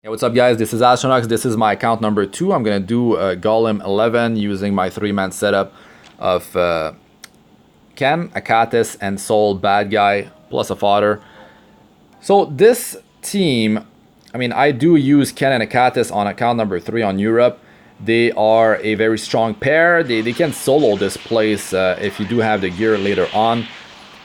Hey, what's up guys, this is Astranox. This is my account number 2. I'm gonna do Golem 11 using my 3-man setup of Ken, Achates, and Sol Badguy, plus a fodder. So this team, I do use Ken and Achates on account number 3 on Europe. They are a very strong pair. They can solo this place if you do have the gear later on.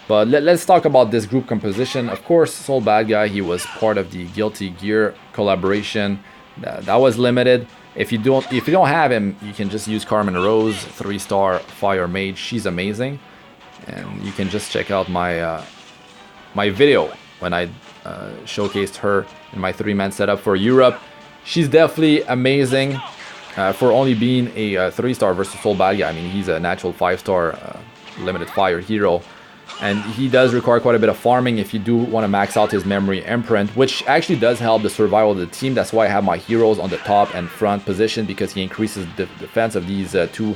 But let's talk about this group composition. Of course, Sol Badguy, he was part of the Guilty Gear collaboration. That was limited. If you don't have him, you can just use Carmen Rose, 3-star Fire Mage. She's amazing, and you can just check out my my video when I showcased her in my 3-man setup for Europe. She's definitely amazing for only being a 3-star versus Sol Badguy. I mean, he's a natural 5-star limited fire hero. And he does require quite a bit of farming if you do want to max out his memory imprint, which actually does help the survival of the team. That's why I have my heroes on the top and front position, because he increases the defense of these two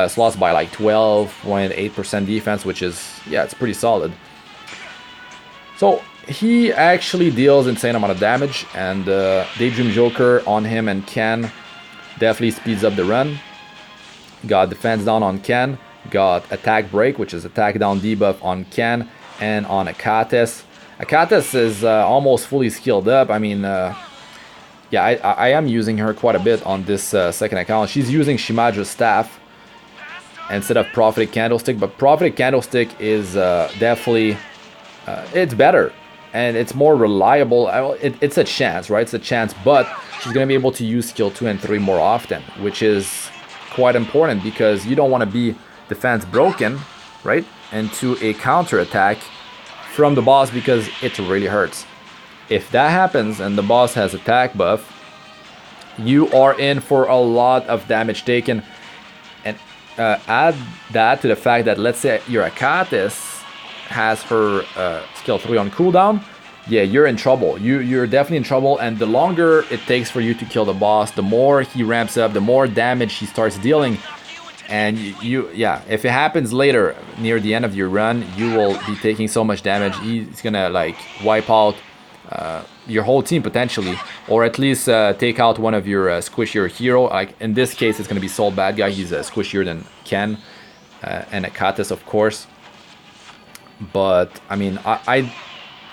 slots by like 12.8% defense, which is, yeah, it's pretty solid. So he actually deals insane amount of damage, and Daydream Joker on him and Ken definitely speeds up the run. Got defense down on Ken. Got attack break, which is attack down debuff on Ken and on Achates. Achates is almost fully skilled up. I mean, yeah, I am using her quite a bit on this second account. She's using Shimadra's staff instead of Prophetic Candlestick, but Prophetic Candlestick is definitely it's better and it's more reliable. It's a chance, right? It's a chance, but she's gonna be able to use skill 2 and 3 more often, which is quite important because you don't want to be defense broken, right, into a counter attack from the boss, because it really hurts. If that happens and the boss has attack buff, you are in for a lot of damage taken. And add that to the fact that, let's say your Achates has her skill 3 on cooldown, yeah, you're in trouble. You're definitely in trouble, and the longer it takes for you to kill the boss, the more he ramps up, the more damage he starts dealing. And yeah, if it happens later near the end of your run, you will be taking so much damage. He's gonna like wipe out your whole team potentially, or at least take out one of your squishier hero. Like in this case, it's gonna be Sol Badguy. He's squishier than Ken and Achates, of course. But I mean, I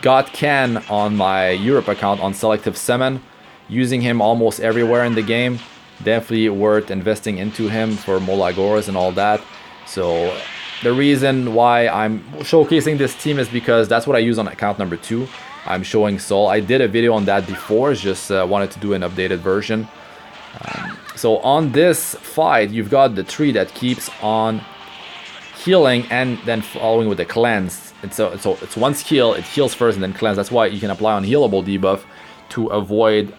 got Ken on my Europe account on selective summon, using him almost everywhere in the game. Definitely worth investing into him for Molagoras and all that. So the reason why I'm showcasing this team is because that's what I use on account number 2. I'm showing Sol. I did a video on that before, just wanted to do an updated version. So on this fight, you've got the tree that keeps on healing and then following with the cleanse. And so it's one skill, it heals first and then cleanse. That's why you can apply on healable debuff to avoid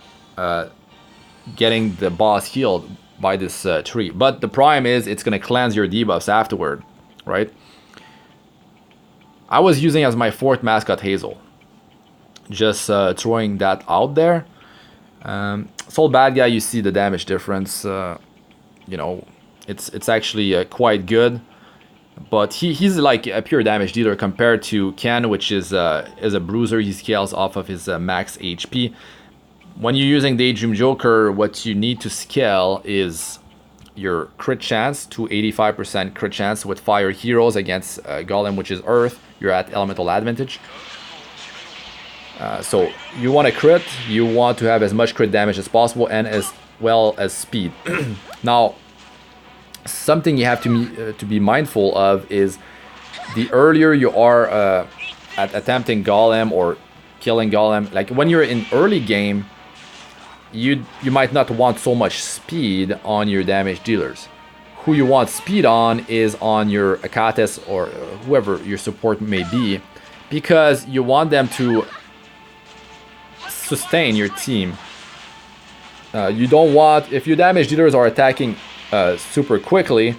getting the boss healed by this tree. But the prime is it's gonna cleanse your debuffs afterward, right? I was using as my 4th mascot Hazel, just throwing that out there. Sol Badguy, you see the damage difference. You know, it's actually quite good, but he's like a pure damage dealer compared to Ken, which is a bruiser. He scales off of his max HP. When you're using Daydream Joker, what you need to scale is your crit chance to 85% crit chance with fire heroes against Golem, which is Earth. You're at elemental advantage. So you want to crit, you want to have as much crit damage as possible, and as well as speed. Now, something you have to be mindful of is the earlier you are at attempting Golem or killing Golem, like when you're in early game, you might not want so much speed on your damage dealers. Who you want speed on is on your Achates or whoever your support may be, because you want them to sustain your team. You don't want, if your damage dealers are attacking super quickly,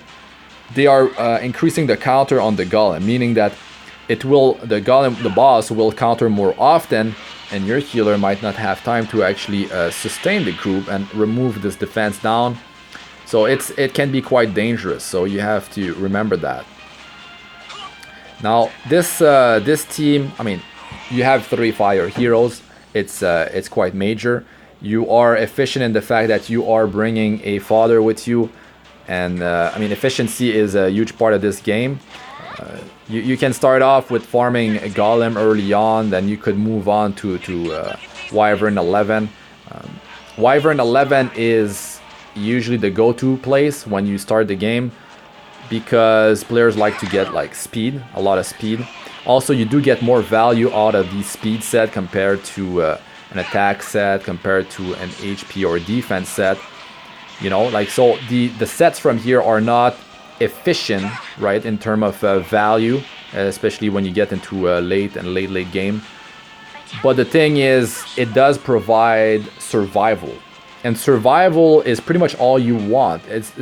they are increasing the counter on the Golem, meaning that the boss will counter more often, and your healer might not have time to actually sustain the group and remove this defense down. So it can be quite dangerous, so you have to remember that. Now this team, I mean, you have 3 fire heroes. It's quite major. You are efficient in the fact that you are bringing a fodder with you, and I mean, efficiency is a huge part of this game. You can start off with farming a golem early on, then you could move on to Wyvern 11. Wyvern 11 is usually the go-to place when you start the game, because players like to get like speed, a lot of speed. Also, you do get more value out of the speed set compared to an attack set, compared to an HP or defense set. You know, like, so the sets from here are not efficient, right, in terms of value, especially when you get into late game. But the thing is, it does provide survival. And survival is pretty much all you want. It's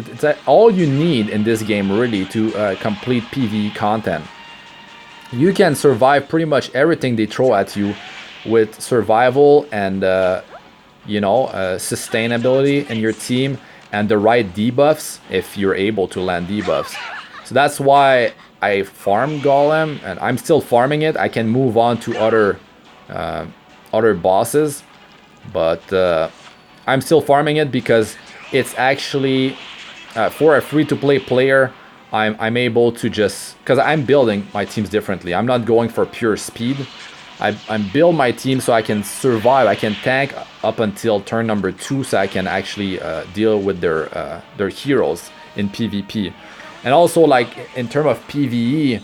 all you need in this game, really, to complete PvE content. You can survive pretty much everything they throw at you with survival and, you know, sustainability in your team and the right debuffs, if you're able to land debuffs. So that's why I farm Golem, and I'm still farming it. I can move on to other bosses, but I'm still farming it because it's actually for a free-to-play player. I'm able to just, because I'm building my teams differently. I'm not going for pure speed. I'm build my team so I can survive. I can tank up until turn number 2, so I can actually deal with their heroes in PvP. And also, like, in terms of PvE,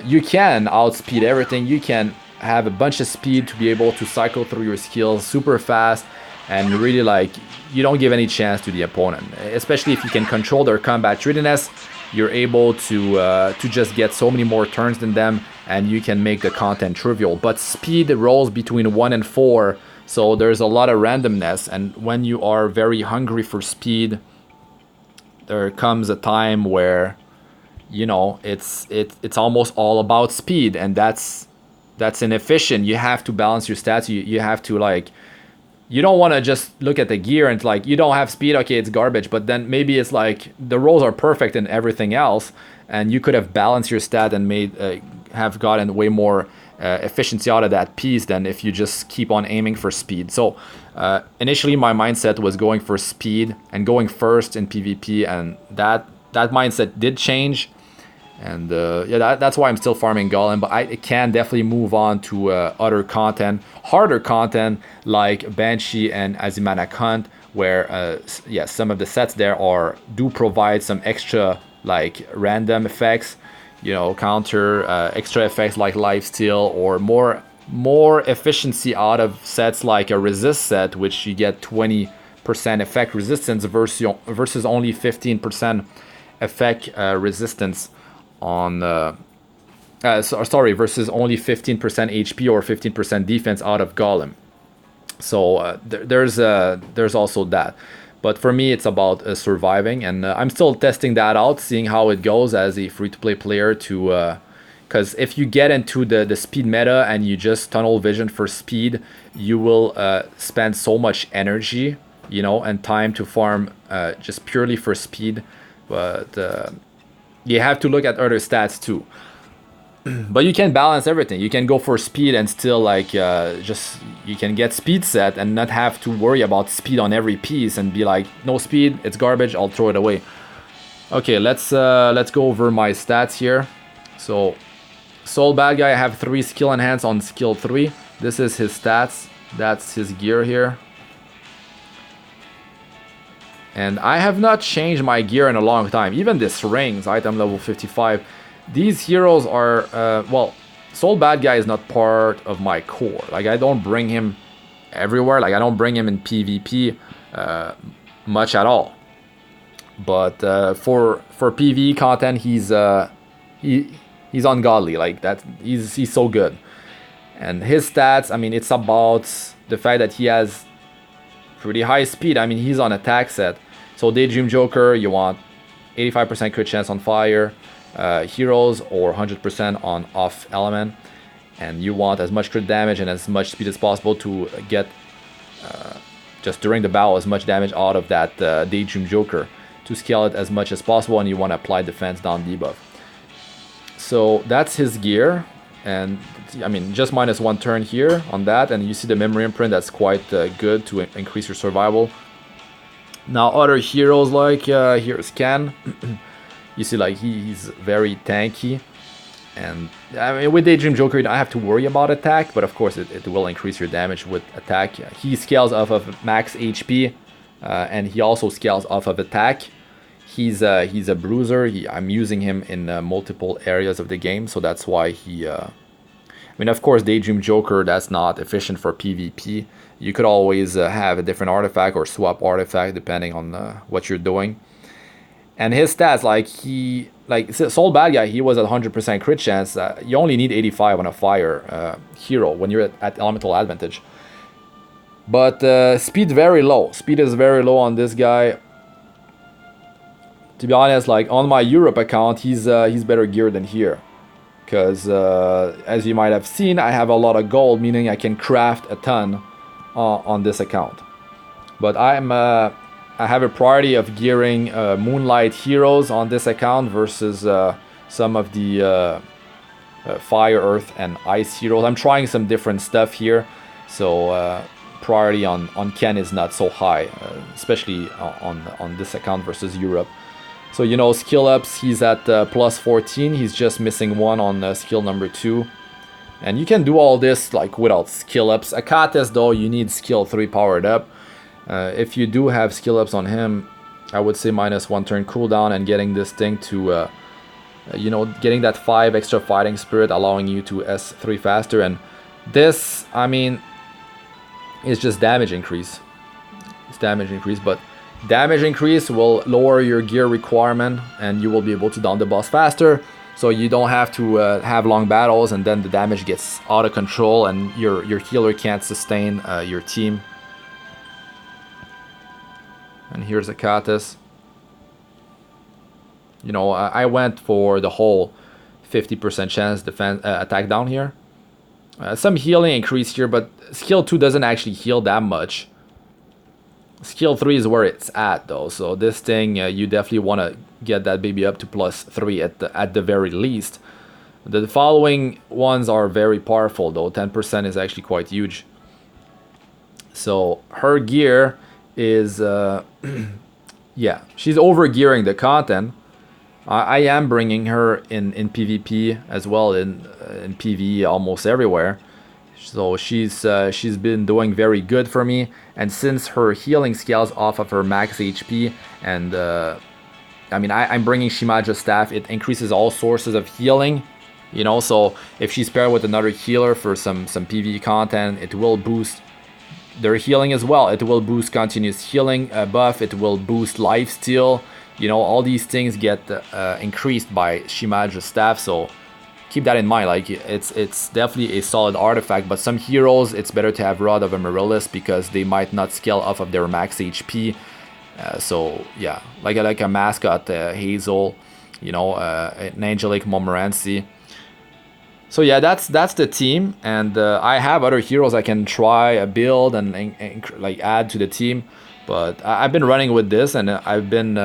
you can outspeed everything. You can have a bunch of speed to be able to cycle through your skills super fast, and really, like, you don't give any chance to the opponent. Especially if you can control their combat readiness, you're able to just get so many more turns than them, and you can make the content trivial. But speed rolls between 1 and 4, so there's a lot of randomness, and when you are very hungry for speed, there comes a time where, you know, it's almost all about speed, and that's inefficient. You have to balance your stats. You have to, like, you don't want to just look at the gear and, like, you don't have speed, okay, it's garbage. But then maybe it's like the rolls are perfect in everything else, and you could have balanced your stat and made have gotten way more efficiency out of that piece than if you just keep on aiming for speed. So initially my mindset was going for speed and going first in PvP, and that mindset did change. And yeah, that's why I'm still farming Golem, but I can definitely move on to other content, harder content, like Banshee and Azimanak Hunt, where yeah, some of the sets there do provide some extra, like, random effects, you know, counter extra effects like lifesteal, or more efficiency out of sets like a resist set, which you get 20% effect resistance versus only 15% effect resistance on sorry, versus only 15% HP or 15% defense out of Golem. So there's also that. But for me, it's about surviving, and I'm still testing that out, seeing how it goes as a free-to-play player. Because if you get into the speed meta and you just tunnel vision for speed, you will spend so much energy, you know, and time to farm just purely for speed. But you have to look at other stats too. But you can balance everything. You can go for speed and still, like, just, you can get speed set and not have to worry about speed on every piece and be like, no speed, it's garbage, I'll throw it away. Okay, let's go over my stats here. So Sol Badguy, I have 3 skill enhance on skill 3. This is his stats. That's his gear here. And I have not changed my gear in a long time. Even this rings, item level 55. These heroes are, well, Sol Badguy is not part of my core. Like, I don't bring him everywhere. Like, I don't bring him in PvP much at all. But for PvE content, he's ungodly. Like, that, he's so good. And his stats, I mean, it's about the fact that he has pretty high speed. I mean, he's on attack set. So Daydream Joker, you want 85% crit chance on fire. Heroes, or 100% on off element, and you want as much crit damage and as much speed as possible to get just during the battle as much damage out of that Daydream Joker to scale it as much as possible, and you want to apply defense down debuff. So that's his gear. and I mean just -1 turn here on that, and you see the memory imprint. That's quite good to increase your survival. Now other heroes like here's Ken. You see like he's very tanky, and I mean with Daydream Joker you don't have to worry about attack, but of course it will increase your damage with attack. He scales off of max HP, and he also scales off of attack. He's a bruiser. I'm using him in multiple areas of the game, so that's why he... I mean, of course, Daydream Joker, that's not efficient for PvP. You could always have a different artifact or swap artifact depending on what you're doing. And his stats, like Sol Badguy, he was at 100% crit chance. You only need 85 on a fire hero when you're at elemental advantage. But speed very low. Speed is very low on this guy. To be honest, like on my Europe account, he's better geared than here, because as you might have seen, I have a lot of gold, meaning I can craft a ton on this account. But I have a priority of gearing Moonlight heroes on this account versus some of the Fire, Earth, and Ice heroes. I'm trying some different stuff here, so priority on Ken is not so high, especially on this account versus Europe. So, you know, skill ups, he's at plus 14. He's just missing 1 on skill number 2. And you can do all this like without skill ups. Achates, though, you need skill 3 powered up. If you do have skill ups on him, I would say -1 turn cooldown and getting this thing to, you know, getting that 5 extra fighting spirit, allowing you to S3 faster. And this, I mean, is just damage increase. It's damage increase, but damage increase will lower your gear requirement, and you will be able to down the boss faster, so you don't have to have long battles, and then the damage gets out of control and your healer can't sustain your team. And here's Achates. You know, I went for the whole 50% chance defense attack down here. Some healing increase here, but skill 2 doesn't actually heal that much. Skill 3 is where it's at, though, so this thing, you definitely want to get that baby up to +3 at the very least. The following ones are very powerful, though. 10% is actually quite huge. So her gear is, yeah, she's over-gearing the content. I am bringing her in PvP as well, in PvE almost everywhere. So she's been doing very good for me, and since her healing scales off of her max HP, and I mean I'm bringing Shimaja's staff, it increases all sources of healing, you know. So if she's paired with another healer for some PvE content, it will boost their healing as well. It will boost continuous healing buff. It will boost lifesteal. You know, all these things get increased by Shimaja's staff. So keep that in mind. Like it's definitely a solid artifact, but some heroes it's better to have Rod of Amaryllis because they might not scale off of their max HP. So yeah, like a mascot Hazel, you know, an Angelic Montmorency. So yeah, that's the team, and I have other heroes I can try a build and like add to the team, but I've been running with this, and I've been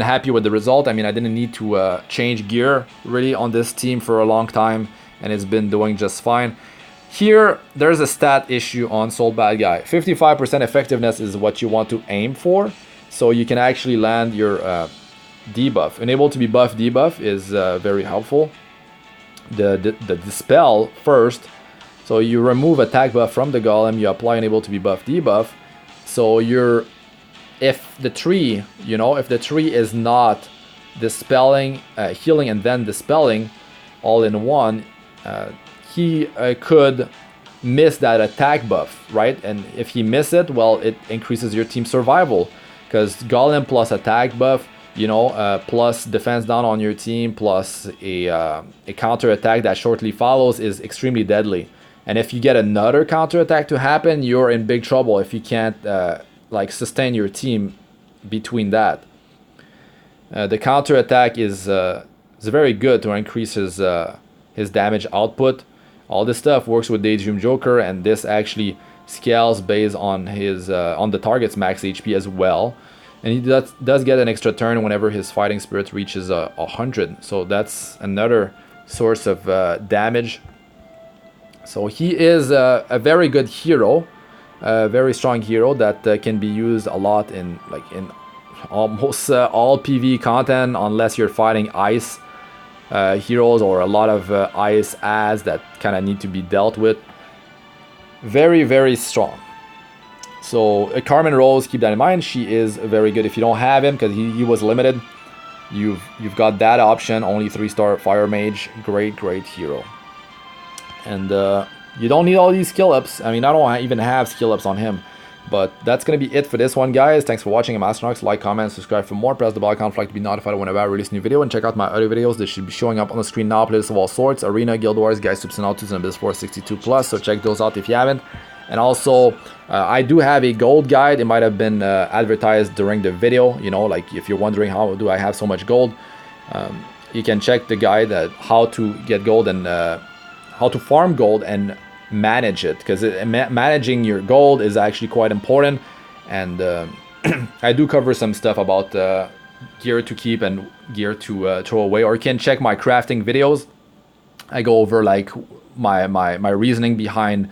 happy with the result. I mean, I didn't need to change gear really on this team for a long time, and it's been doing just fine. Here, there's a stat issue on Sol Badguy. 55% effectiveness is what you want to aim for, so you can actually land your debuff. Enable to be buff debuff is very helpful. The dispel first, so you remove attack buff from the golem, you apply enable to be buff debuff. So if the tree, you know, if the tree is not dispelling, healing and then dispelling all in one, he could miss that attack buff, right? And if he misses it, well, it increases your team's survival, because golem plus attack buff, you know, plus defense down on your team, plus a counter attack that shortly follows is extremely deadly. And if you get another counter attack to happen, you're in big trouble if you can't like sustain your team between that. The counter attack is very good to increase his damage output. All this stuff works with Daydream Joker, and this actually scales based on his on the target's max HP as well. And he does get an extra turn whenever his fighting spirit reaches 100. So that's another source of damage. So he is a very good hero, a very strong hero that can be used a lot in almost all PvE content, unless you're fighting ice heroes or a lot of ice ads that kind of need to be dealt with. Very, very strong. So Carmen Rose, keep that in mind. She is very good. If you don't have him, because he was limited, you've got that option. Only 3-star fire mage. Great hero. And you don't need all these skill ups. I mean, I don't even have skill ups on him. But that's going to be it for this one, guys. Thanks for watching. I'm Astranox. Like, comment, subscribe for more. Press the bell icon to be notified whenever I release a new video. And check out my other videos. They should be showing up on the screen now. Playlists of all sorts. Arena, Guild Wars, Guys, Subs, and HowTos, and Abyss 462+. So check those out if you haven't. And also, I do have a gold guide. It might have been advertised during the video. You know, like if you're wondering how do I have so much gold, you can check the guide at how to get gold and how to farm gold and manage it, because managing your gold is actually quite important. And I do cover some stuff about gear to keep and gear to throw away, or you can check my crafting videos. I go over like my reasoning behind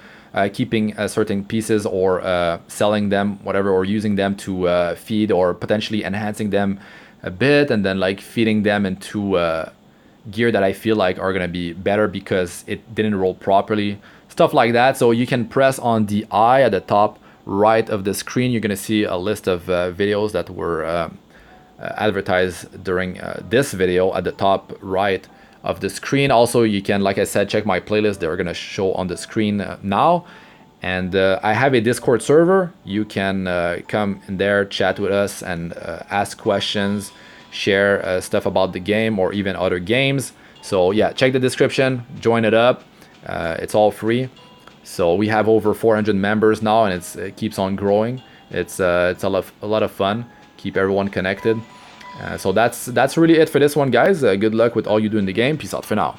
keeping certain pieces or selling them, whatever, or using them to feed or potentially enhancing them a bit, and then like feeding them into gear that I feel like are gonna be better because it didn't roll properly, stuff like that. So you can press on the eye at the top right of the screen. You're gonna see a list of videos that were advertised during this video at the top right of the screen. Also, you can, like I said, check my playlist. They're gonna show on the screen now. And I have a Discord server. You can come in there, chat with us, and ask questions, share stuff about the game or even other games. So yeah, check the description, join it up. It's all free. So we have over 400 members now, and it keeps on growing. It's a lot of fun. Keep everyone connected. So that's really it for this one, guys. Good luck with all you do in the game. Peace out for now.